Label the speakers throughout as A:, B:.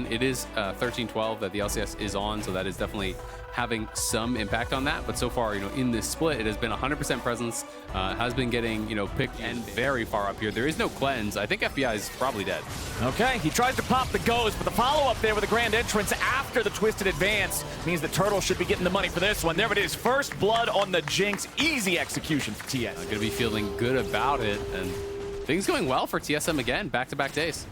A: again, it is 13-12 that the LCS is on, so that is definitely having some impact on that. But so far, in this split, it has been 100% presence, has been getting, picked and very far up here. There is no cleanse. I think FBI is probably dead.
B: Okay, he tries to pop the ghost, but the follow-up there with the grand entrance after the twisted advance means that Turtle should be getting the money for this one. There it is, first blood on the Jinx. Easy execution for TS.
A: Going to be feeling good about it, and things going well for TSM again, back-to-back days.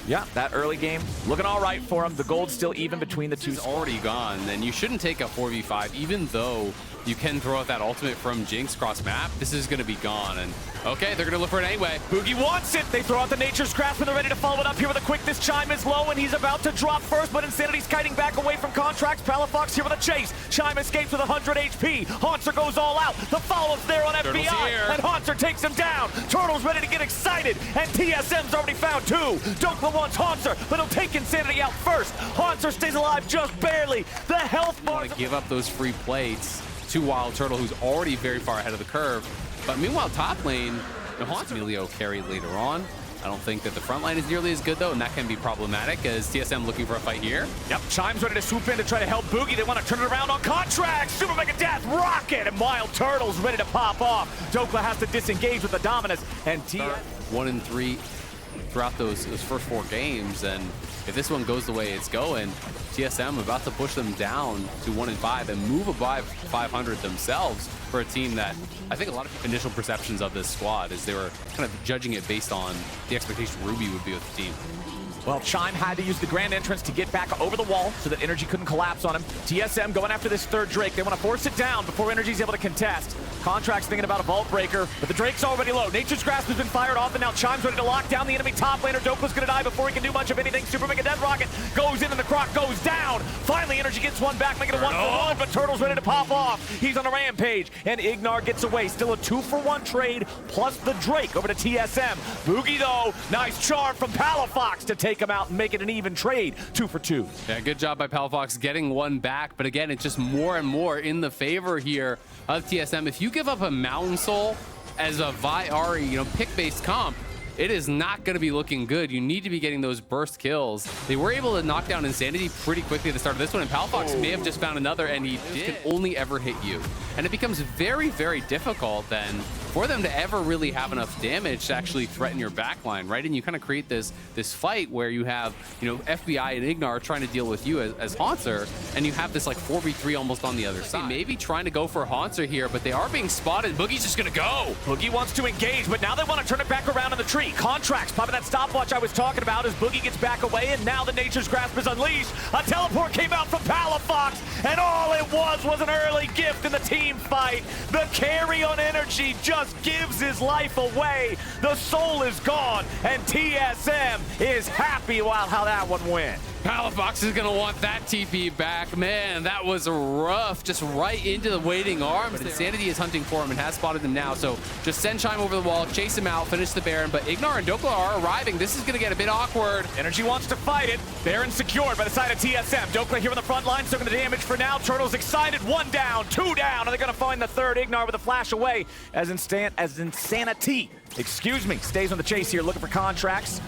B: Yeah, that early game looking all right for him. The gold's still even between the two.
A: It's already gone, and you shouldn't take a 4v5, even though you can throw out that ultimate from Jinx cross map. This is going to be gone, and okay, they're going to look for it anyway.
B: Boogie wants it. They throw out the Nature's Grasp, and they're ready to follow it up here with a quick. This Chime is low, and he's about to drop first, but Insanity's kiting back away from Contracts. Palafox here with a chase. Chime escapes with 100 HP. Haunter goes all out. The follow-up's there on
A: Turtle's
B: FBI,
A: here.
B: and Haunter takes him down. Turtle's ready to get excited, and TSM's already found two. Dokla wants Haunter, but he'll take Insanity out first. Haunter stays alive just barely. The health bar.
A: Want to give up those free plates to Wild Turtle, who's already very far ahead of the curve. But meanwhile, top lane, Haunter Emilio carried later on. I don't think that the front line is nearly as good, though, and that can be problematic as TSM looking for a fight here.
B: Yep, Chime's ready to swoop in to try to help Boogie. They want to turn it around on Contracts. Super Mega Death, Rocket, and Wild Turtle's ready to pop off. Dokla has to disengage with the Dominus, and TS
A: 1-3 throughout those first 4 games, and if this one goes the way it's going, TSM about to push them down to 1-5 and move above 500 themselves for a team that I think a lot of initial perceptions of this squad is they were kind of judging it based on the expectation Ruby would be with the team.
B: Well, Chime had to use the grand entrance to get back over the wall so that Energy couldn't collapse on him. TSM going after this third Drake. They want to force it down before Energy's able to contest. Contract's thinking about a Vault Breaker, but the Drake's already low. Nature's Grasp has been fired off, and now Chime's ready to lock down the enemy top laner. Dokla's going to die before he can do much of anything. Super Mega Death Rocket goes in, and the Croc goes down. Finally, Energy gets one back, making it a 1-for-1, but Turtle's ready to pop off. He's on a rampage, and Ignar gets away. Still a 2-for-1 trade, plus the Drake over to TSM. Boogie, though, nice charm from Palafox to take him out and make it an even trade, 2-for-2.
A: Yeah, good job by Palafox getting one back, but again, it's just more and more in the favor here of TSM. If you give up a Mountain Soul as a Vi Ahri, pick-based comp, it is not going to be looking good. You need to be getting those burst kills. They were able to knock down Insanity pretty quickly at the start of this one, and Palafox may have just found another, and he can only ever hit you. And it becomes very, very difficult then for them to ever really have enough damage to actually threaten your backline, right? And you kind of create this fight where you have, FBI and Ignar trying to deal with you as Haunter, and you have this like 4v3 almost on the other side. Maybe trying to go for Haunter here, but they are being spotted. Boogie's just gonna go.
B: Boogie wants to engage, but now they want to turn it back around in the tree. Contracts popping that stopwatch I was talking about as Boogie gets back away, and now the Nature's Grasp is unleashed. A teleport came out from Palafox, and all it was an early gift in the team fight. The carry on Energy just gives his life away. The soul is gone, and TSM is happy about how that one went.
A: Palafox is going to want that TP back. Man, that was rough. Just right into the waiting arms. But Insanity is hunting for him and has spotted him now. So just send Chime over the wall, chase him out, finish the Baron. But Ignar and Dokla are arriving. This is going to get a bit awkward.
B: Energy wants to fight it. Baron secured by the side of TSM. Dokla here on the front line, soaking the damage for now. Turtle's excited. 1 down, 2 down. Are they going to find the third? Ignar with a flash away as Insanity, stays on the chase here, looking for Contracts.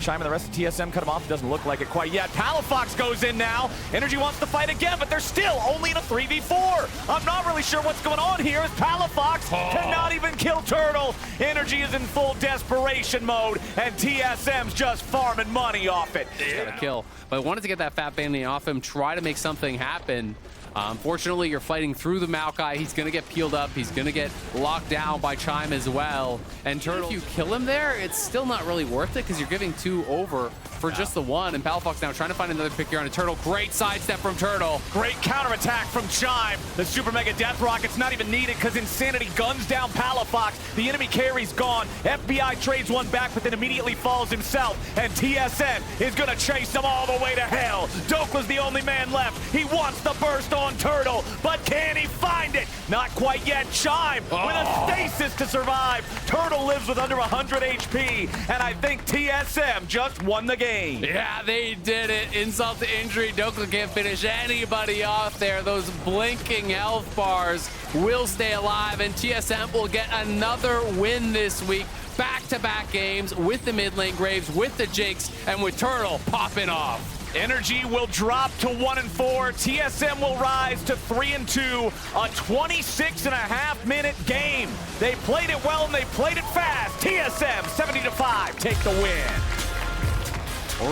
B: Chime and the rest of TSM cut him off. Doesn't look like it quite yet. Palafox goes in now. Energy wants to fight again, but they're still only in a 3v4. I'm not really sure what's going on here as Palafox cannot even kill Turtle. Energy is in full desperation mode, and TSM's just farming money off it.
A: Got a kill, but I wanted to get that Fat Bandit off him, try to make something happen. Unfortunately, you're fighting through the Maokai. He's going to get peeled up. He's going to get locked down by Chime as well. And Turtle, if you kill him there, it's still not really worth it because you're giving 2 over for just the 1. And Palafox now trying to find another pick here on a Turtle. Great sidestep from Turtle.
B: Great counterattack from Chime. The Super Mega Death Rocket's not even needed because Insanity guns down Palafox. The enemy carry's gone. FBI trades one back, but then immediately falls himself. And TSM is going to chase them all the way to hell. Dokla's the only man left. He wants the burst on Turtle, but can he find it? Not quite yet. Chime with a stasis to survive. Turtle lives with under 100 HP, and I think TSM just won the game.
A: Yeah, they did it. Insult to injury. Dokla can't finish anybody off there. Those blinking health bars will stay alive, and TSM will get another win this week. back-to-back games with the mid lane Graves, with the Jakes, and with Turtle popping off.
B: Energy will drop to 1-4. TSM will rise to 3-2. A 26.5-minute game. They played it well and they played it fast. TSM 70-5 take the win.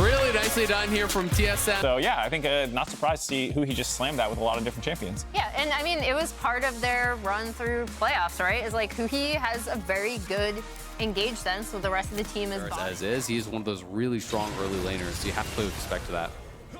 A: Really nicely done here from TSM.
C: So yeah, I think not surprised to see who he just slammed at with a lot of different champions.
D: Yeah, and I mean, it was part of their run through playoffs, right? Is like Huhi has a very good engage sense, so the rest of the team is
A: as is. He's one of those really strong early laners, so you have to play with respect to that.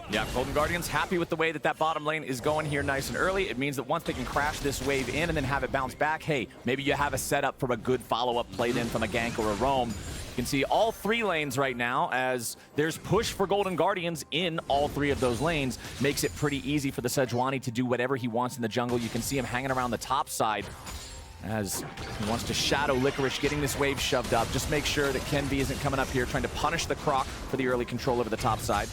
B: Yeah, Golden Guardians happy with the way that bottom lane is going here nice and early. It means that once they can crash this wave in and then have it bounce back, hey, maybe you have a setup from a good follow-up played in from a gank or a roam. You can see all 3 lanes right now as there's push for Golden Guardians in all 3 of those lanes. Makes it pretty easy for the Sejuani to do whatever he wants in the jungle. You can see him hanging around the top side as he wants to shadow Licorice, getting this wave shoved up. Just make sure that Kenvi isn't coming up here trying to punish the Croc for the early control over the top side.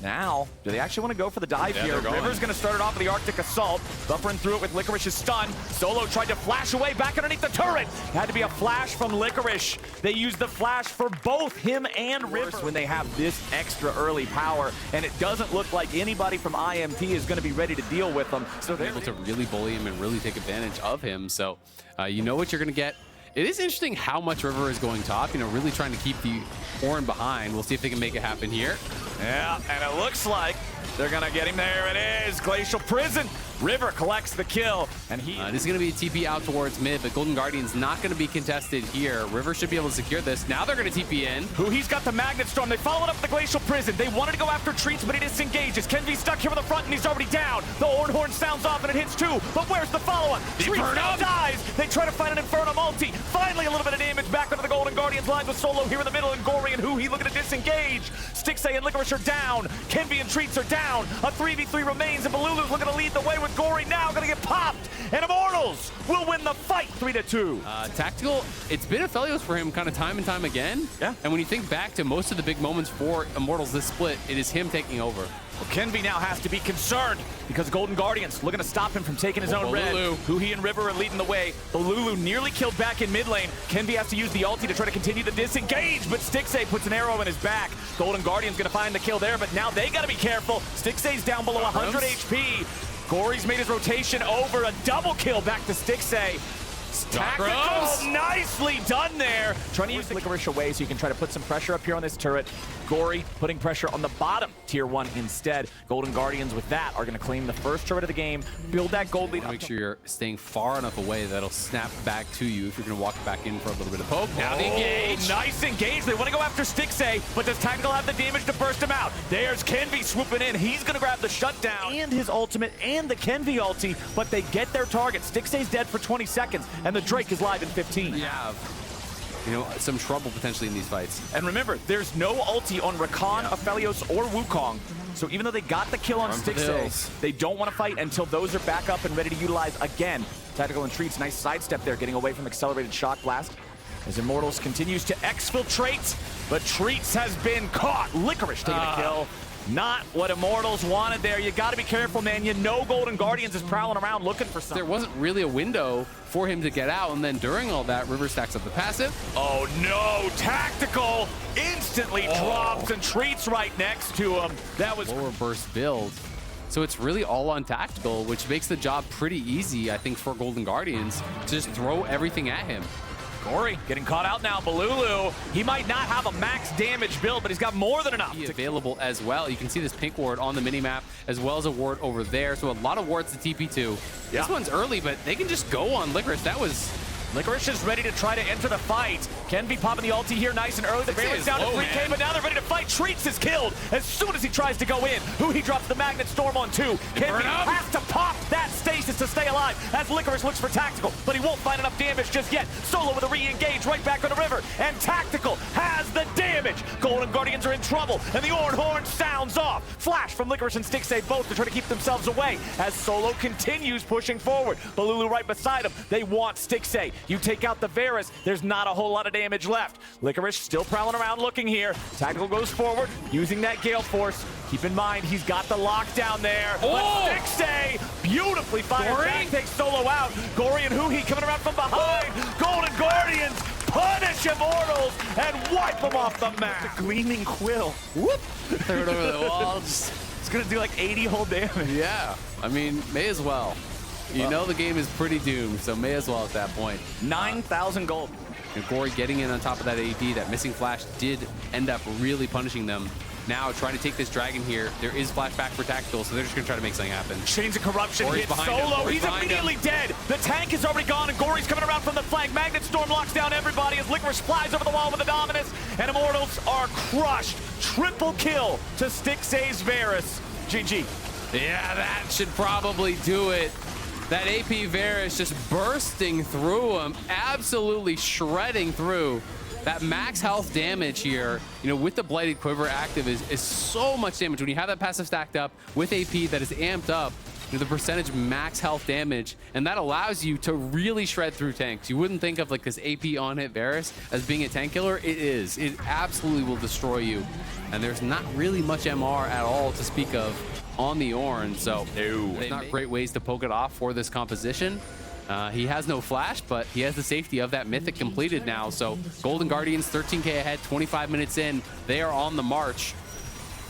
B: Now, do they actually want to go for the dive here? River's going to start it off with the Arctic Assault. Buffering through it with Licorice's stun. Solo tried to flash away back underneath the turret. Had to be a flash from Licorice. They used the flash for both him and River when they have this extra early power. And it doesn't look like anybody from IMT is going to be ready to deal with them. So
A: they're able to really bully him and really take advantage of him. So you know what you're going to get. It is interesting how much River is going top, really trying to keep the Orin behind. We'll see if they can make it happen here.
B: Yeah, and it looks like they're gonna get him. There it is, Glacial Prison. River collects the kill, and
A: this is gonna be a TP out towards mid, but Golden Guardian's not gonna be contested here. River should be able to secure this. Now they're gonna TP in.
B: He's got the Magnet Storm. They followed up the Glacial Prison. They wanted to go after Treats, but he disengages. Kenvi's stuck here in the front, and he's already down. The Ornhorn sounds off, and it hits 2, but where's the follow-up? Treats dies. They try to find an Inferno multi. Finally, a little bit of damage back onto the Golden Guardians line with Solo here in the middle, and Gory and Huhi looking to disengage. Stixay and Licorice are down. Kenvi and Treats are down. A 3v3 remains, and Balulu's looking to lead the way with Gory now gonna get popped, and Immortals will win the fight 3-2.
A: Tactical, it's been a Aphelios for him kind of time and time again.
B: Yeah.
A: And when you think back to most of the big moments for Immortals this split, it is him taking over.
B: Well, Kenvi now has to be concerned because Golden Guardians looking to stop him from taking his own red. Huhi and River are leading the way. Balulu nearly killed back in mid lane. Kenvi has to use the ulti to try to continue the disengage, but Stixay puts an arrow in his back. Golden Guardians gonna find the kill there, but now they gotta be careful. Stixay's down below 100 HP. Gory's made his rotation over, a double kill back to Stixay. Tactical, nicely done there. Trying to use the Licorice away so you can try to put some pressure up here on this turret. Gory putting pressure on the bottom tier 1 instead. Golden Guardians with that are going to claim the first turret of the game, build that gold lead.
A: Make sure you're staying far enough away that'll snap back to you if you're going to walk back in for a little bit of poke. Now the engage.
B: Nice engage. They want to go after Stixay, but does Tactical have the damage to burst him out? There's Kenvi swooping in. He's going to grab the shutdown and his ultimate and the Kenvi ulti, but they get their target. Stixay's dead for 20 seconds, and the Drake is live in 15.
A: Yeah. Some trouble potentially in these fights.
B: And remember, there's no ulti on Rakan, Aphelios, or Wukong. So even though they got the kill on Stixay, they don't want to fight until those are back up and ready to utilize again. Tactical and Treats, nice sidestep there, getting away from Accelerated Shock Blast. As Immortals continues to exfiltrate, but Treats has been caught. Licorice taking the kill. Not what Immortals wanted there. You got to be careful, man. You know Golden Guardians is prowling around looking for something.
A: There wasn't really a window for him to get out, and then during all that, River stacks up the passive.
B: Oh no, Tactical instantly drops and Treats right next to him. That was
A: lower burst build. So it's really all on Tactical, which makes the job pretty easy, I think, for Golden Guardians to just throw everything at him.
B: Gory getting caught out now. Balulu, he might not have a max damage build, but he's got more than enough.
A: Available as well. You can see this pink ward on the minimap, as well as a ward over there. So a lot of wards to TP2.
B: Yeah.
A: This one's early, but they can just go on Licorice. That was...
B: Licorice is ready to try to enter the fight. Kenvi popping the ulti here nice and early. The Baron's down to 3K, but now they're ready to fight. Treats is killed as soon as he tries to go in. He drops the Magnet Storm on 2. Kenvi has to pop that stasis to stay alive as Licorice looks for Tactical, but he won't find enough damage just yet. Solo with a re-engage right back on the river, and Tactical has the damage. Golden Guardians are in trouble, and the Ornhorn sounds off. Flash from Licorice and Stixay both to try to keep themselves away as Solo continues pushing forward. Balulu right beside him. They want Stixay. You take out the Varus, there's not a whole lot of damage left. Licorice still prowling around looking here. Tactical goes forward, using that Gale Force. Keep in mind, he's got the lockdown there. But Stixay beautifully fired back, takes Solo out. Gory and Huhi coming around from behind. Golden Guardians punish Immortals and wipe them off the map. The gleaming quill. Whoop.
A: Throw it over the wall.
B: It's gonna do like 80 whole damage.
A: Yeah, I mean, may as well. You know the game is pretty doomed, so may as well at that point.
B: 9,000 gold.
A: And Gory getting in on top of that AP, that missing flash did end up really punishing them. Now trying to take this dragon here. There is flashback for Tactical, so they're just gonna try to make something happen.
B: Chains of Corruption
A: Gory's
B: hits
A: behind him.
B: Solo.
A: Gory's
B: He's
A: behind
B: immediately dead. The tank is already gone, and Gory's coming around from the flank. Magnet Storm locks down everybody as Licorice flies over the wall with the Dominus, and Immortals are crushed. Triple kill to Stixay's Varus. GG.
A: Yeah, that should probably do it. That AP Varus just bursting through him, absolutely shredding through. That max health damage here, you know, with the Blighted Quiver active is so much damage. When you have that passive stacked up with AP that is amped up, you know, the percentage max health damage, and that allows you to really shred through tanks. You wouldn't think of like this AP on hit Varus as being a tank killer. It is. It absolutely will destroy you. And there's not really much MR at all to speak of on the Ornn, so there's not great ways to poke it off for this composition. He has no flash, but he has the safety of that Mythic completed now. So Golden Guardians 13K ahead, 25 minutes in. They are on the march.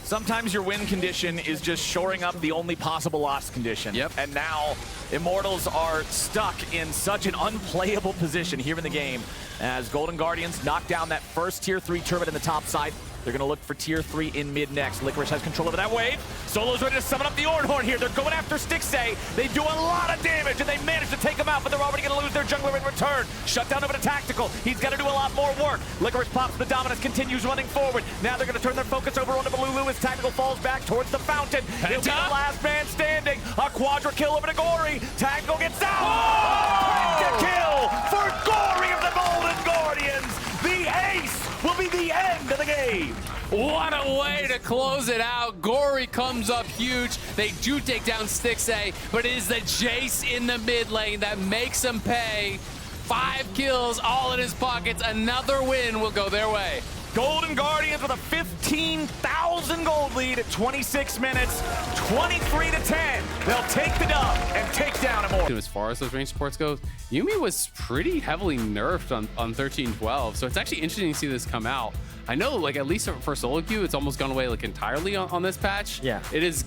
B: Sometimes your win condition is just shoring up the only possible loss condition.
A: Yep.
B: And now Immortals are stuck in such an unplayable position here in the game as Golden Guardians knock down that first tier 3 turret in the top side. They're going to look for tier 3 in mid next. Licorice has control over that wave. Solo's ready to summon up the Ornhorn here. They're going after Stixay. They do a lot of damage, and they manage to take him out, but they're already going to lose their jungler in return. Shut down over to Tactical. He's got to do a lot more work. Licorice pops the Dominus, continues running forward. Now they're going to turn their focus over onto Balulu as Tactical falls back towards the fountain. He'll be the last man standing. A quadra kill over to Gory. Tactical gets down. Oh! Kill for Gory of the Golden Guardians. The ace will be the end of the game.
A: What a way to close it out. Gory comes up huge. They do take down Stixay, but it is the Jace in the mid lane that makes him pay. 5 kills, all in his pockets. Another win will go their way.
B: Golden Guardians with a 15,000 gold lead at 26 minutes, 23-10. They'll take the dub and take down Immortals.
A: As far as those range supports goes, Yuumi was pretty heavily nerfed on 13-12, so it's actually interesting to see this come out. I know, like, at least for solo queue, it's almost gone away like entirely on this patch.
E: Yeah.
A: It has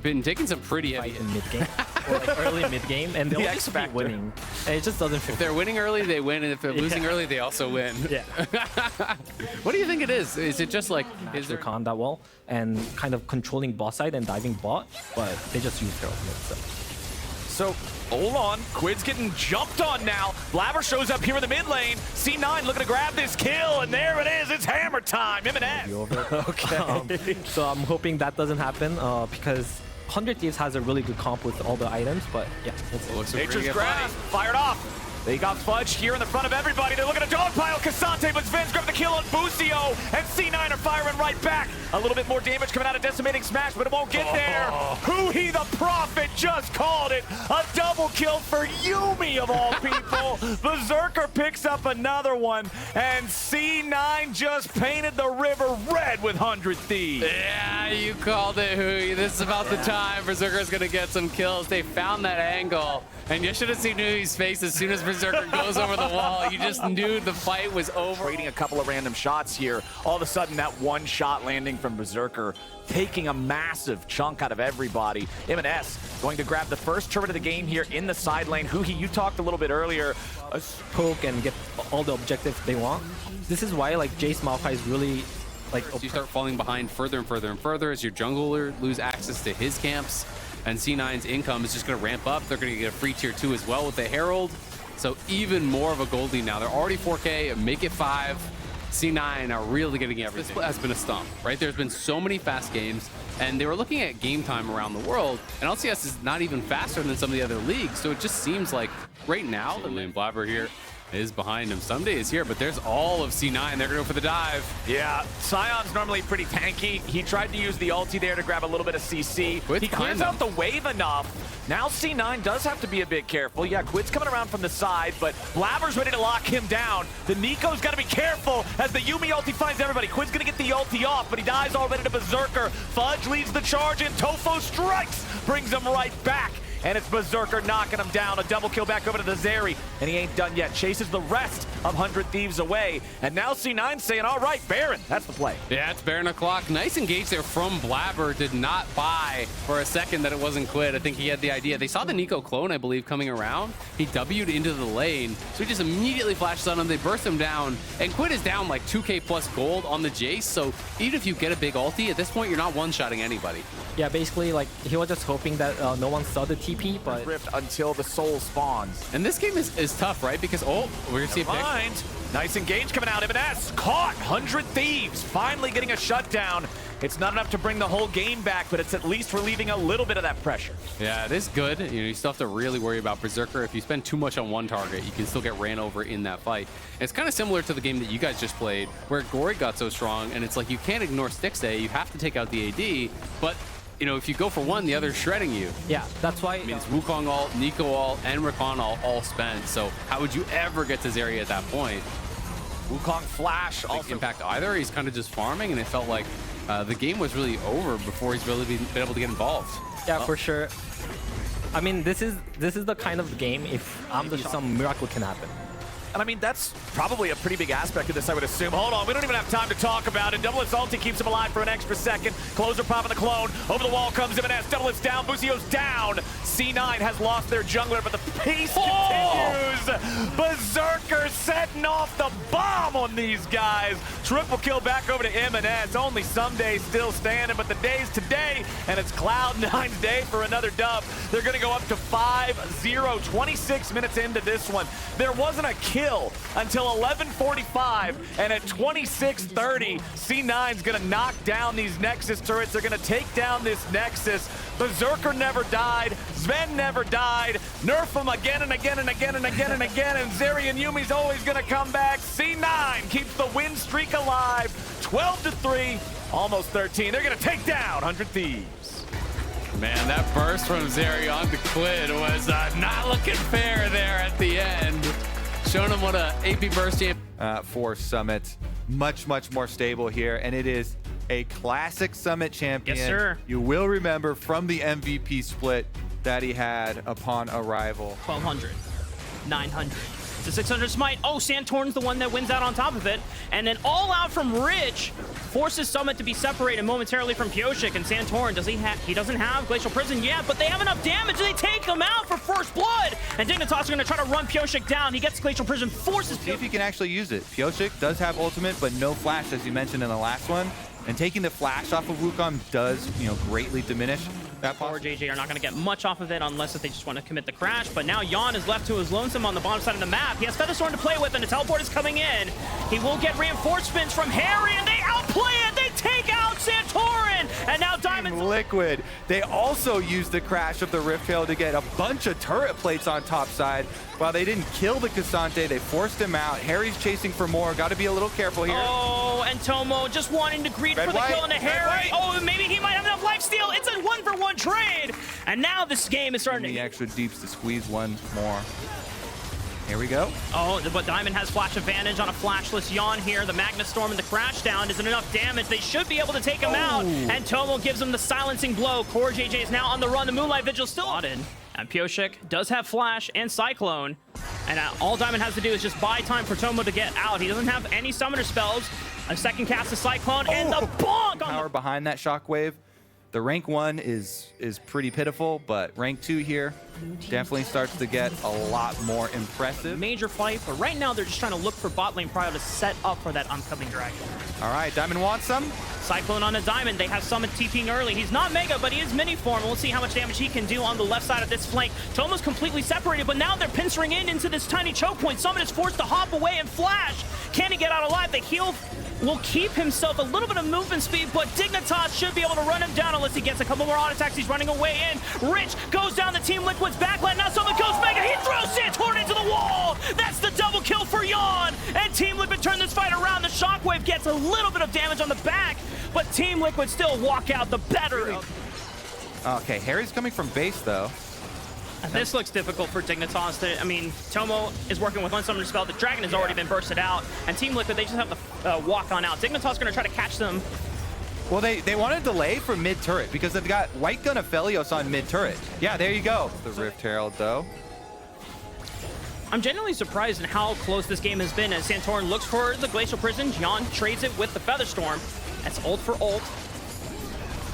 A: been taking some pretty heavy
E: in mid game or like early mid game, and they'll just be winning. And it just doesn't feel.
A: If they're winning early, they win, and if they're losing early, they also win.
E: Yeah.
A: What do you think it is? Is it just like
E: Is there con that well and kind of controlling bot side and diving bot, but they just use their ultimate.
B: So, hold on. Quid's getting jumped on now. Blabber shows up here in the mid lane. C9 looking to grab this kill, and there it is. It's hammer time. M&S.
E: Okay. So I'm hoping that doesn't happen because 100 Thieves has a really good comp with all the items, but yeah.
B: Nature's Grasp fired off. They got Fudge here in the front of everybody. They're looking to dogpile Cassante, but Sven's grabbed the kill on Busio, and C9 are firing right back. A little bit more damage coming out of Decimating Smash, but it won't get there. Huhi the Prophet just called it. A double kill for Yuumi of all people. Berserker picks up another one, and C9 just painted the river red with 100 Thieves.
A: Yeah, you called it, Huhi. This is about the time Berserker's gonna get some kills. They found that angle, and you should have seen Huhi's face as soon as Berserker goes over the wall. You just knew the fight was over.
B: Trading a couple of random shots here. All of a sudden, that one shot landing from Berserker, taking a massive chunk out of everybody. M&S going to grab the first turret of the game here in the side lane. Huhi, you talked a little bit earlier.
E: Poke and get all the objectives they want. This is why like Jace Maokai is really like
A: you start falling behind further and further and further as your jungler lose access to his camps, and C9's income is just going to ramp up. They're going to get a free tier 2 as well with the Herald. So even more of a gold lead now. They're already 4K, make it 5. C9 are really getting everything. This has been a stump, right? There's been so many fast games, and they were looking at game time around the world, and LCS is not even faster than some of the other leagues, so it just seems like right now, the Lane Blabber here is behind him. Someday is here, but there's all of C9. They're gonna go for the dive.
B: Yeah, Sion's normally pretty tanky. He tried to use the ulti there to grab a little bit of CC. He clears out the wave enough. Now C9 does have to be a bit careful. Yeah, Quid's coming around from the side, but Blabber's ready to lock him down. The Nico's got to be careful as the Yuumi ulti finds everybody. Quid's going to get the ulti off, but he dies already to Berserker. Fudge leads the charge, and Tofo strikes, brings him right back. and it's Berserker knocking him down. A double kill back over to the Zeri, and he ain't done yet. Chases the rest of 100 Thieves away, and now C9 saying, all right, Baron, that's the play.
A: Yeah, it's Baron o'clock. Nice engage there from Blabber. Did not buy for a second that it wasn't Quid. I think he had the idea. They saw the Nico clone, I believe, coming around. He W'd into the lane, so he just immediately flashes on him. They burst him down, and Quid is down like 2K plus gold on the Jace, so even if you get a big ulti, at this point, you're not one-shotting anybody.
E: Yeah, basically, like, he was just hoping that no one saw the TP, but...
B: Rift until the soul spawns.
A: And this game is tough, right? Because, oh, we're going to see a pick.
B: Nice engage coming out. Ibanez caught. 100 Thieves finally getting a shutdown. It's not enough to bring the whole game back, but it's at least relieving a little bit of that pressure.
A: Yeah, it is good. You know, you still have to really worry about Berserker. If you spend too much on one target, you can still get ran over in that fight. And it's kind of similar to the game that you guys just played, where Gory got so strong, and it's like you can't ignore Stixay. You have to take out the AD, but you know, if you go for one, the other's shredding you.
E: Yeah, that's why...
A: I mean, it's Wukong ult, Nico ult, and Rakan all spent. So how would you ever get to Zeri at that point?
B: Wukong flash also
A: impact either. He's kind of just farming, and it felt like the game was really over before he's really been able to get involved.
E: Yeah, for sure. I mean, this is the kind of game if some miracle can happen.
B: And I mean, that's probably a pretty big aspect of this, I would assume. Hold on, we don't even have time to talk about it. Double ulti keeps him alive for an extra second. Closer popping the clone. Over the wall comes Ibanez. Double down. Busio's down. C9 has lost their jungler, but the pace continues. Berserker setting off the bomb on these guys. Triple kill back over to Ibanez. Only someday still standing, but the day's today, and it's Cloud9's day for another dub. They're going to go up to 5-0, 26 minutes into this one. There wasn't a kill until 11:45, and at 26:30, C9's gonna knock down these Nexus turrets. They're gonna take down this Nexus. Berserker never died. Sven never died. Nerf him again and again and again and again and again, and Zeri and Yumi's always gonna come back. C9 keeps the win streak alive. 12-3, almost 13. They're gonna take down 100 Thieves.
A: Man, that burst from Zeri onto Quid was not looking fair there at the end. Showing him what a AP burst champ
F: for Summit. Much more stable here, and it is a classic Summit champion.
G: Yes, sir.
F: You will remember from the MVP split that he had upon arrival.
G: 1200, 900. It's a 600 smite. Oh, Santorn's the one that wins out on top of it. And then all out from Rich forces Summit to be separated momentarily from Pioshik. And Santorn, he doesn't have Glacial Prison yet, but they have enough damage. They take him out for first blood. And Dignitas are going to try to run Pioshik down. He gets Glacial Prison, forces
F: See if he can actually use it. Pioshik does have ultimate, but no flash, as you mentioned in the last one. And taking the flash off of Wukong does, greatly diminish that
G: Or JJ are not going to get much off of it unless if they just want to commit the crash. But now Yon is left to his lonesome on the bottom side of the map. He has Featherstorm to play with, and the teleport is coming in. He will get reinforcements from Harry, and they outplay it. They take out Santorin, and now Diamond's
F: Liquid. They also used the crash of the Rift Veil to get a bunch of turret plates on top side. While they didn't kill the Cassante, they forced him out. Harry's chasing for more. Got to be a little careful here.
G: Oh, and Tomo just wanting to greet for the kill into Harry. Oh, maybe he might have enough lifesteal. It's a 1-for-1 trade. And now this game is starting
F: The extra deeps to squeeze one more. Here we go.
G: Oh, but Diamond has flash advantage on a flashless Yawn here. The Magnus Storm and the crash down isn't enough damage. They should be able to take him out. And Tomo gives him the silencing blow. Core JJ is now on the run. The Moonlight Vigil still on in. And Pioshik does have flash and Cyclone. And all Diamond has to do is just buy time for Tomo to get out. He doesn't have any summoner spells. A second cast of Cyclone and the bonk on
F: Power behind that shockwave. The rank 1 is pretty pitiful, but rank 2 here definitely starts to get a lot more impressive.
G: Major fight, but right now they're just trying to look for bot lane prio to set up for that oncoming dragon.
F: All right, Diamond wants some.
G: Cyclone on a Diamond. They have Summit TPing early. He's not Mega, but he is mini form. We'll see how much damage he can do on the left side of this flank. Tomo's completely separated, but now they're pincering into this tiny choke point. Summit is forced to hop away and flash. Can he get out alive? The heal will keep himself a little bit of movement speed, but Dignitas should be able to run him down unless he gets a couple more auto attacks. He's running away in. Rich goes down the Team Liquid's backline. Now Summit goes Mega. He throws Santorin into the wall. That's the double kill for Yawn. And Team Liquid turn this fight around. The Shockwave gets a little bit of damage on the back, but Team Liquid still walk out the better.
F: Okay, Harry's coming from base, though.
G: This looks difficult for Dignitas. I mean, Tomo is working with one summoner spell. The dragon has already been bursted out. And Team Liquid, they just have to walk on out. Dignitas going to try to catch them
F: Well, they want to delay for mid turret because they've got White Gun Aphelios on mid turret. Yeah, there you go. The Rift Herald, though.
G: I'm genuinely surprised in how close this game has been as Santorin looks for the Glacial Prison. Jan trades it with the Featherstorm. That's ult for ult.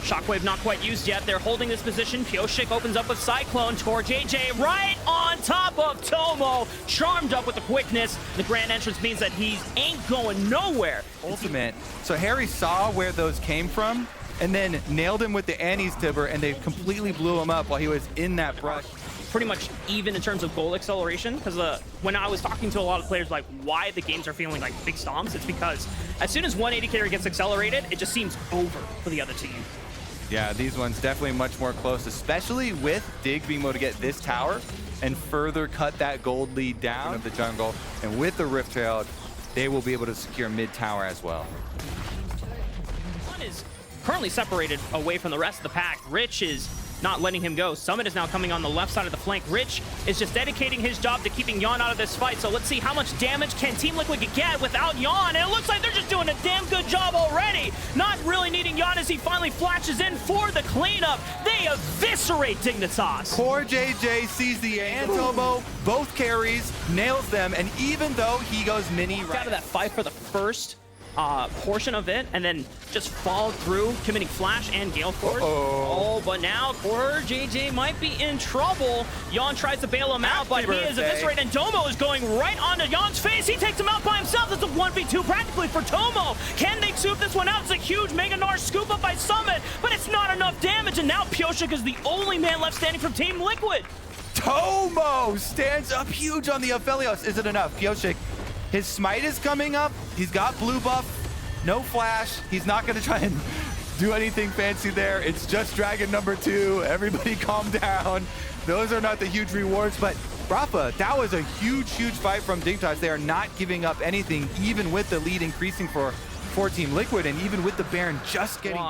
G: Shockwave not quite used yet. They're holding this position. Pioshik opens up with Cyclone. KazaLoLLCShighlights right on top of Tomo. Charmed up with the quickness. The grand entrance means that he ain't going nowhere.
F: Ultimate. So Harry saw where those came from and then nailed him with the Annie's Tibber, and they completely blew him up while he was in that brush.
G: Pretty much even in terms of goal acceleration, because when I was talking to a lot of players like why the games are feeling like big stomps, it's because as soon as 180 carry gets accelerated, it just seems over for the other team.
F: Yeah, these ones definitely much more close, especially with Dig being able to get this tower and further cut that gold lead down of the jungle. And with the Rift Herald, they will be able to secure mid tower as well.
G: One is currently separated away from the rest of the pack. Rich is not letting him go. Summit is now coming on the left side of the flank. Rich is just dedicating his job to keeping Jan out of this fight. So let's see how much damage can Team Liquid get without Jan. And it looks like they're just doing a damn good job already. Not really needing Jan as he finally flashes in for the cleanup. They eviscerate Dignitas.
F: KazaLoLLCShighlights sees the Antomo, both carries, nails them, and even though he goes mini right
G: Out of that fight for the first portion of it, and then just followed through, committing Flash and Gale Force. Oh, but now KazaLoLLCShighlights might be in trouble. Jan tries to bail him out, but he is eviscerated, and Tomo is going right onto Jan's face. He takes him out by himself. That's a 1v2 practically for Tomo. Can they scoop this one out? It's a huge Mega Gnar scoop up by Summit, but it's not enough damage, and now Pioshik is the only man left standing from Team Liquid.
F: Tomo stands up huge on the Aphelios. Is it enough? Pioshik, his smite is coming up. He's got blue buff, no flash. He's not going to try and do anything fancy there. It's just Dragon number 2. Everybody calm down. Those are not the huge rewards, but Rafa, that was a huge fight from Dignitas. They are not giving up anything, even with the lead increasing for Team Liquid, and even with the Baron just getting...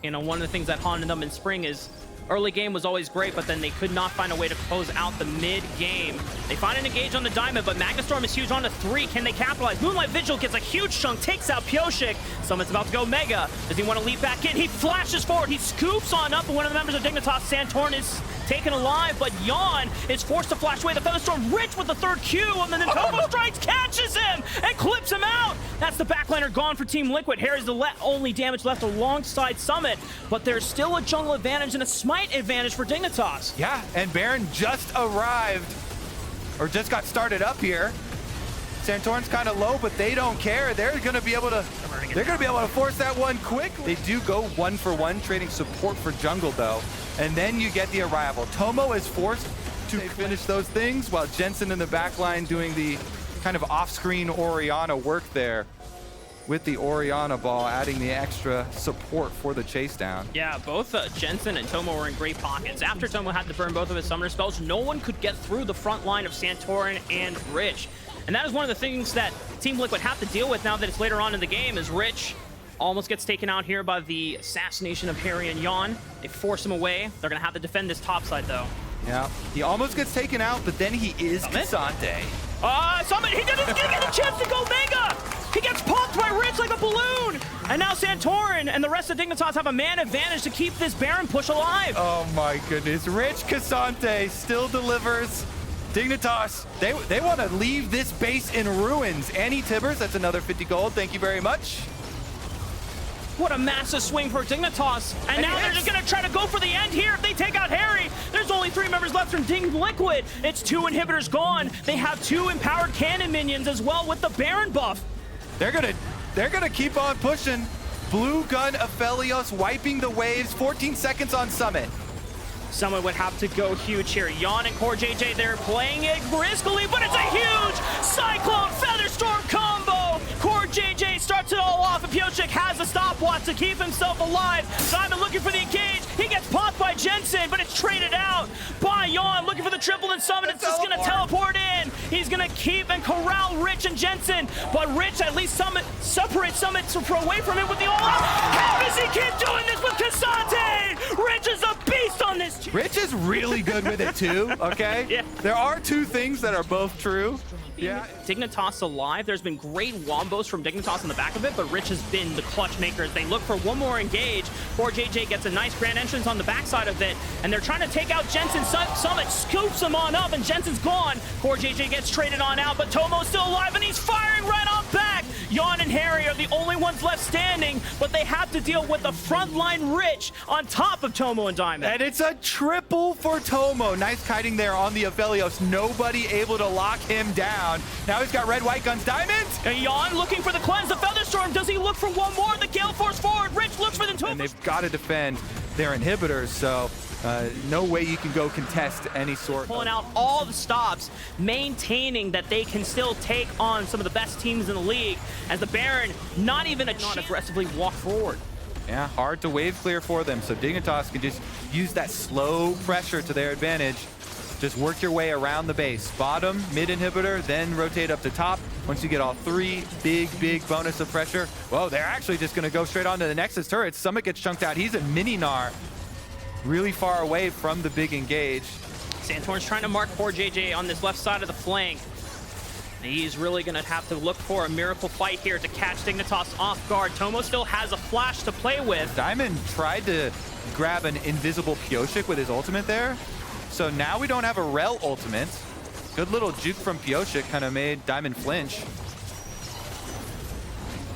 G: You know, one of the things that haunted them in spring is early game was always great, but then they could not find a way to close out the mid game. They find an engage on the diamond, but Magnastorm is huge on the 3. Can they capitalize? Moonlight Vigil gets a huge chunk, takes out Pioshik. Summit's about to go Mega. Does he want to leap back in? He flashes forward. He scoops on up, but one of the members of Dignitas, Santorin, is taken alive, but Jan is forced to flash away the Featherstorm. Rich with the 3rd Q, and then Tomo strikes, catches him, and clips him out. That's the backliner gone for Team Liquid. Harry's the only damage left alongside Summit, but there's still a jungle advantage and a smite advantage for Dignitas.
F: Yeah, and Baron just arrived, or just got started up here. Santorin's kind of low, but they don't care. They're going to be able to force that one quickly. They do go 1-for-1, trading support for jungle though, and then you get the arrival. Tomo is forced to finish those things, while Jensen in the back line doing the kind of off-screen Orianna work there, with the Orianna ball, adding the extra support for the chase down.
G: Yeah, both Jensen and Tomo were in great pockets. After Tomo had to burn both of his summoner spells, no one could get through the front line of Santorin and Rich. And that is one of the things that Team Liquid have to deal with now that it's later on in the game, is Rich almost gets taken out here by the assassination of Harry and Jan. They force him away. They're going to have to defend this top side, though.
F: Yeah, he almost gets taken out, but then he is Kazante.
G: Summit, he didn't get a chance to go Mega! He gets popped by Rich like a balloon! And now Santorin and the rest of Dignitas have a man advantage to keep this Baron push alive.
F: Oh my goodness, Rich Kazante still delivers. Dignitas, they want to leave this base in ruins. Annie Tibbers, that's another 50 gold, thank you very much.
G: What a massive swing for Dignitas. And now they're just going to try to go for the end here. If they take out Harry, there's only 3 members left from Team Liquid. It's 2 inhibitors gone. They have 2 empowered cannon minions as well with the Baron buff.
F: They're gonna keep on pushing. Blue Gun Aphelios wiping the waves, 14 seconds on Summit.
G: Someone would have to go huge here. Jan and KazaLoLLCShighlights, they're playing it briskly, but it's a huge Cyclone Featherstorm combo. KazaLoLLCShighlights starts it all off, and Pioshik has a stopwatch to keep himself alive. Simon looking for the engage. He gets popped by Jensen, but it's traded out by Jan, looking for the triple, and Summit is just going to teleport in. He's going to keep and corral Rich and Jensen, but Rich at least separates Summit away from it with the all-out. How does he keep doing this with KazaLoLLCShighlights? Rich is a beast on this.
F: Rich is really good with it too, okay?
G: Yeah.
F: There are 2 things that are both true. Yeah.
G: Dignitas alive. There's been great wombos from Dignitas on the back of it, but Rich has been the clutch maker as they look for one more engage. 4JJ gets a nice grand entrance on the backside of it, and they're trying to take out Jensen. Summit scoops him on up, and Jensen's gone. 4JJ gets traded on out, but Tomo's still alive, and he's firing right on back. Yawn and Harry are the only ones left standing, but they have to deal with the frontline Rich on top of Tomo and Diamond.
F: And it's a triple for Tomo. Nice kiting there on the Aphelios. Nobody able to lock him down. Now he's got red, white guns. Diamond!
G: And Yawn looking for the cleanse, the Featherstorm. Does he look for one more? The Gale Force forward. Rich looks for the two.
F: And they've got to defend their inhibitors, so no way you can go contest any sort.
G: Pulling out all the stops, maintaining that they can still take on some of the best teams in the league, as the Baron not even aggressively walk forward.
F: Yeah, hard to wave clear for them, so Dignitas can just use that slow pressure to their advantage. Just work your way around the base. Bottom, mid inhibitor, then rotate up to top. Once you get all three, big bonus of pressure. Whoa, they're actually just gonna go straight onto the Nexus turret. Summit gets chunked out. He's a mini Gnar, really far away from the big engage.
G: Santorn's trying to mark 4JJ on this left side of the flank. He's really going to have to look for a miracle fight here to catch Dignitas off guard. Tomo still has a flash to play with.
F: Diamond tried to grab an invisible Pioshik with his ultimate there. So now we don't have a Rel ultimate. Good little juke from Pioshik kind of made Diamond flinch.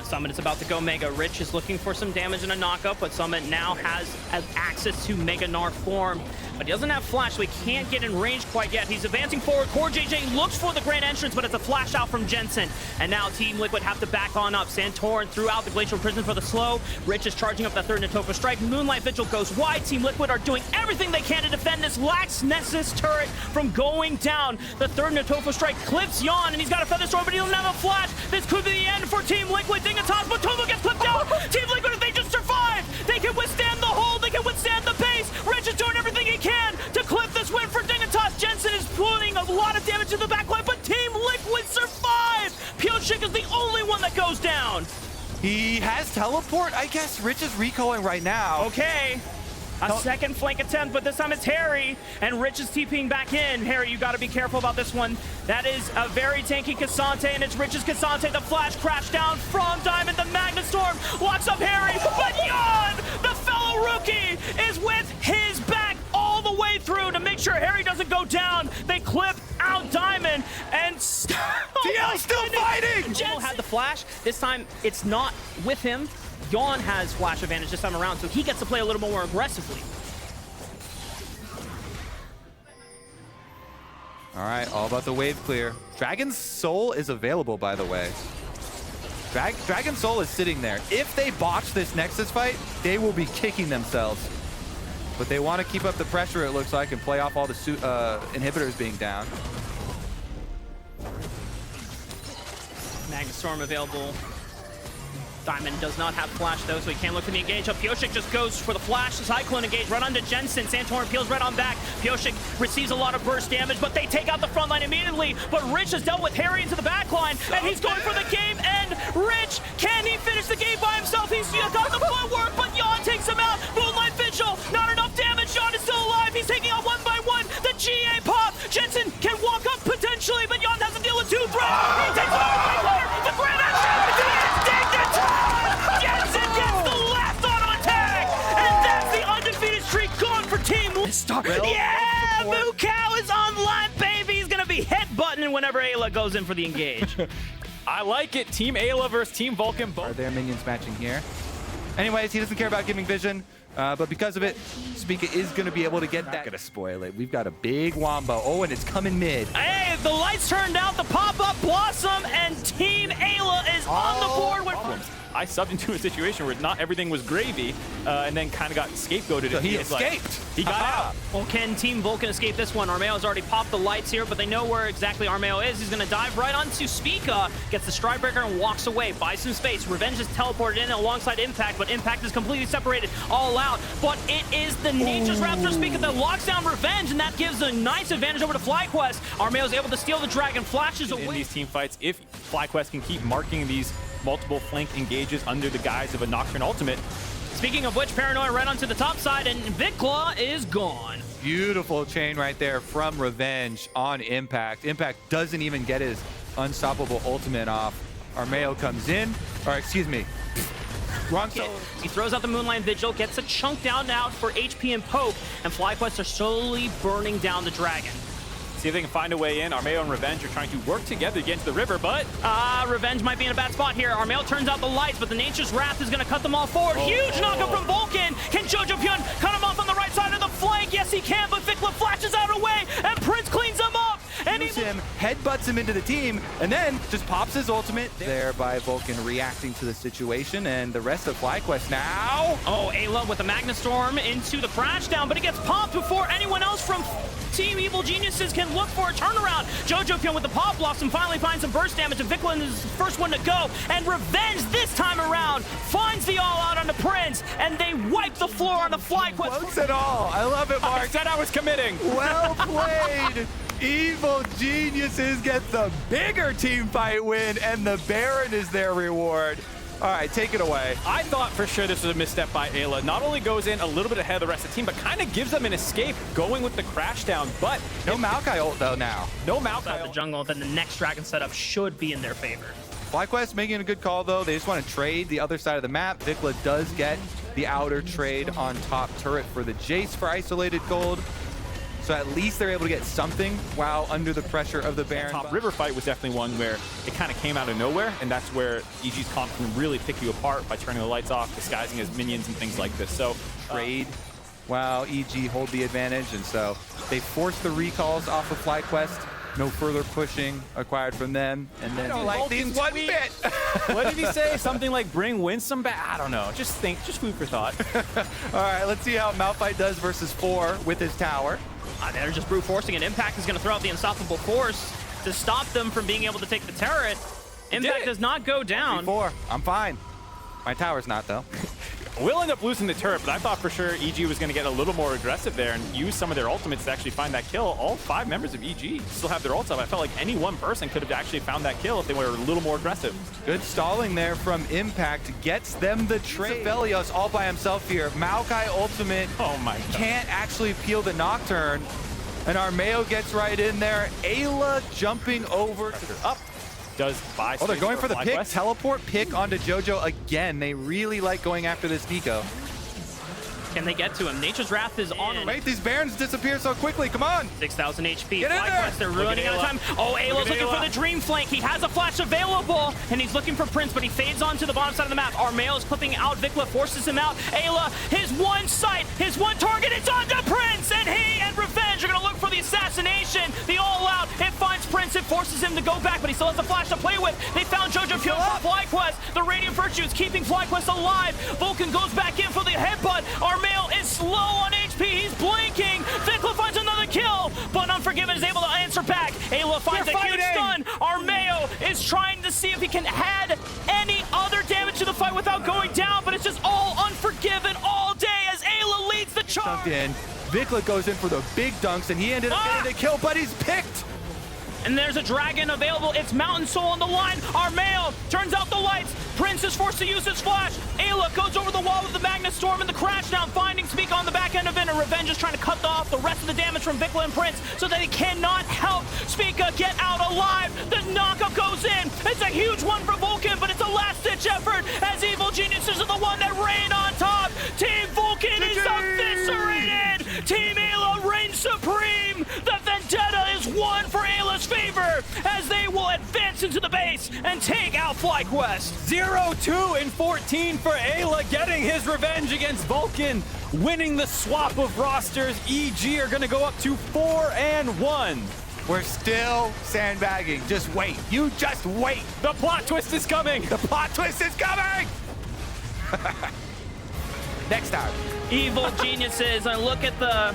G: Summit is about to go Mega. Rich is looking for some damage and a knockup, but Summit now has access to Mega Gnar form. But he doesn't have flash, so he can't get in range quite yet. He's advancing forward. CoreJJ looks for the grand entrance, but it's a flash out from Jensen. And now Team Liquid have to back on up. Santorin threw out the Glacial Prison for the slow. Rich is charging up that third Natofa strike. Moonlight Vigil goes wide. Team Liquid are doing everything they can to defend this Lax Nessus turret from going down. The third Natofa strike clips Yawn, and he's got a Featherstorm, but he doesn't have a flash. This could be the end for Team Liquid. Dignitas, but Tomo gets clipped out. Team Liquid, if they just survive, they can withstand the hold. They can withstand the base. Rich is doing everything he can to clip this win for Dignitas. Jensen is putting a lot of damage to the backline, but Team Liquid survive. Pioshik is the only one that goes down.
F: He has teleport. I guess Rich is recoiling right now.
G: Okay. A second flank attempt, but this time it's Harry, and Rich is TPing back in. Harry, you got to be careful about this one. That is a very tanky Cassante, and it's Rich's Cassante. The flash crash down from Diamond. The Magnet Storm locks up Harry, but Yawn, the fellow rookie, is with his back all the way through to make sure Harry doesn't go down. They clip out Diamond, and
F: DL still fighting!
G: Jensen had the flash. This time, it's not with him. Yawn has flash advantage this time around, so he gets to play a little more aggressively.
F: All right, all about the wave clear. Dragon's Soul is available, by the way. Dragon's Soul is sitting there. If they botch this Nexus fight, they will be kicking themselves. But they want to keep up the pressure, it looks like, and play off all the inhibitors being down.
G: Magnet Storm available. Diamond does not have flash though, so he can't look for the engage up. Pioshik just goes for the flash. Cyclone engage right onto Jensen. Santorin peels right on back. Pioshik receives a lot of burst damage, but they take out the front line immediately. But Rich has dealt with Harry into the back line, and he's going for the game end. Rich, can he finish the game by himself? He's got the footwork, but Yawn takes him out. Moonlight Vigil, not enough damage. Yawn is still alive. He's taking out one by one. The GA pop. Jensen can walk up potentially, but Yawn has to deal with two threats. He takes over the grand entrance. Jensen gets the last auto attack, and that's the undefeated streak gone for Team. Yeah, Mukau is online, baby. He's gonna be headbutting whenever Ayla goes in for the engage.
C: I like it. Team Ayla versus Team Vulcan.
F: Are their minions matching here? Anyways, he doesn't care about giving vision, but because of it, Spica is going to be able to get that. Not going to spoil it. We've got a big wombo. Oh, and it's coming mid.
G: Hey, the lights turned out, the pop-up Blossom, and Team Ayla is on the board with...
C: I subbed into a situation where not everything was gravy, and then kind of got scapegoated.
F: So he
C: It's
F: escaped.
C: He got out.
G: Well, can Team Vulcan escape this one? Armeo's already popped the lights here, but they know where exactly Armeo is. He's going to dive right onto Spica, gets the Stride Breaker, and walks away. Buys some space. Revenge is teleported in alongside Impact, but Impact is completely separated all out. But it is the Nature's Raptor Spica that locks down Revenge, and that gives a nice advantage over to FlyQuest. Armeo's able to steal the Dragon, flashes away.
C: In these team fights, if FlyQuest can keep marking these multiple flank engages under the guise of a Nocturne ultimate.
G: Speaking of which, Paranoia right onto the top side, and Vikla is gone.
F: Beautiful chain right there from Revenge on Impact. Impact doesn't even get his unstoppable ultimate off. Armeo comes in, or excuse me, wrong solo.
G: He throws out the Moonlight Vigil, gets a chunk down now for HP and Poke, and FlyQuest are slowly burning down the Dragon.
C: See if they can find a way in. Armeo and Revenge are trying to work together to get into the river, but...
G: Revenge might be in a bad spot here. Armeo turns out the lights, but the Nature's Wrath is going to cut them all forward. Huge knockup from Vulcan. Can Jojo Pyun cut him off on the right side of the flank? Yes, he can, but Vikla flashes out away, and Prince cleans him up. And
F: Him, headbutts him into the team, and then just pops his ultimate there by Vulcan reacting to the situation, and the rest of FlyQuest now.
G: Oh, Ayla with the Magna Storm into the crash down, but it gets popped before anyone else from Team Evil Geniuses can look for a turnaround. Jojo Pyun with the Pop Blossom finally finds some burst damage, and Vikla is the first one to go. And Revenge this time around finds the all-out on the Prince, and they wipe the floor on the FlyQuest.
F: Close it all. I love it, Mark.
C: I said I was committing.
F: Well played. Evil Geniuses get the bigger team fight win, and the Baron is their reward. All right, take it away.
C: I thought for sure this was a misstep by Ayla. Not only goes in a little bit ahead of the rest of the team, but kind of gives them an escape going with the crash down. But
F: no Maokai ult though now.
C: No Maokai
G: Out the
C: ult.
G: jungle, then the next Dragon setup should be in their favor.
F: FlyQuest making a good call though. They just want to trade the other side of the map. Vikla does get the outer trade on top turret for the Jace for isolated gold. So at least they're able to get something while under the pressure of the Baron.
C: Top river fight was definitely one where it kind of came out of nowhere, and that's where EG's comp can really pick you apart by turning the lights off, disguising as minions and things like this. So
F: Trade while EG hold the advantage, and so they force the recalls off of FlyQuest. No further pushing acquired from them, and then
C: like these one bit. What did he say? Something like bring Winsome back? I don't know. Just food for thought.
F: All right, let's see how Malphite does versus 4 with his tower.
G: They're just brute forcing it. Impact is going to throw out the Unstoppable Force to stop them from being able to take the turret. Impact does not go down.
F: 4. I'm fine. My tower's not though.
C: We'll end up losing the turret, but I thought for sure EG was going to get a little more aggressive there and use some of their ultimates to actually find that kill. All 5 members of EG still have their ults up. I felt like any one person could have actually found that kill if they were a little more aggressive.
F: Good stalling there from Impact. Gets them the trade. Velios all by himself here. Maokai ultimate.
C: Oh my God.
F: Can't actually peel the Nocturne. And Armeo gets right in there. Ayla jumping over.
C: Up. Does buy
F: Oh, they're
C: space
F: going for the pick.
C: FlyQuest.
F: Teleport pick onto Jojo again. They really like going after this Deco.
G: Can they get to him? Nature's Wrath is on.
F: Wait, these Barons disappear so quickly. Come on.
G: 6,000 HP.
F: Get in there.
G: FlyQuest, they're running out of time. Oh, Ayla's looking for the Dream Flank. He has a flash available, and he's looking for Prince, but he fades onto the bottom side of the map. Armeo is clipping out. Vikla forces him out. Ayla, his one sight, his one target, it's on the Prince, and he and Revenge are going to look for the assassination. The all-out, it finds Prince, it forces him to go back, but he still has a flash to play with. They found Jojo Pyun for FlyQuest. The Radiant Virtue is keeping FlyQuest alive. Vulcan goes back in for the headbutt. Armeo is slow on HP. He's blinking. Vikla finds another kill, but Unforgiven is able to answer back. Ayla finds a huge stun. Armeo is trying to see if he can add any other damage to the fight without going down, but it's just all Unforgiven all day as Ayla leads the charge.
F: Dunked in. Vikla goes in for the big dunks, and he ended up getting the kill, but he's picked.
G: And there's a dragon available. It's Mountain Soul on the line. Armeo turns out the lights. Prince is forced to use his flash. Ayla goes over the wall with the Magna Storm and the crash down, finding Speak on the back end of it. And Revenge is trying to cut off the rest of the damage from Vikla and Prince so that he cannot help Speaka get out alive. The knockup goes in. It's a huge one for Vulcan, but it's a last-ditch effort as Evil Geniuses are the one that reign on top. Team Vulcan is eviscerated. Team Ayla reigns supreme. The vendetta is won for Ayla's favor as they will advance into the base and take out FlyQuest.
C: 0-2 in 14 for Ayla, getting his revenge against Vulcan, winning the swap of rosters. EG are going to go up to 4-1.
F: We're still sandbagging. Just wait. You just wait.
C: The plot twist is coming.
F: The plot twist is coming. Next time.
G: Evil Geniuses, and look at the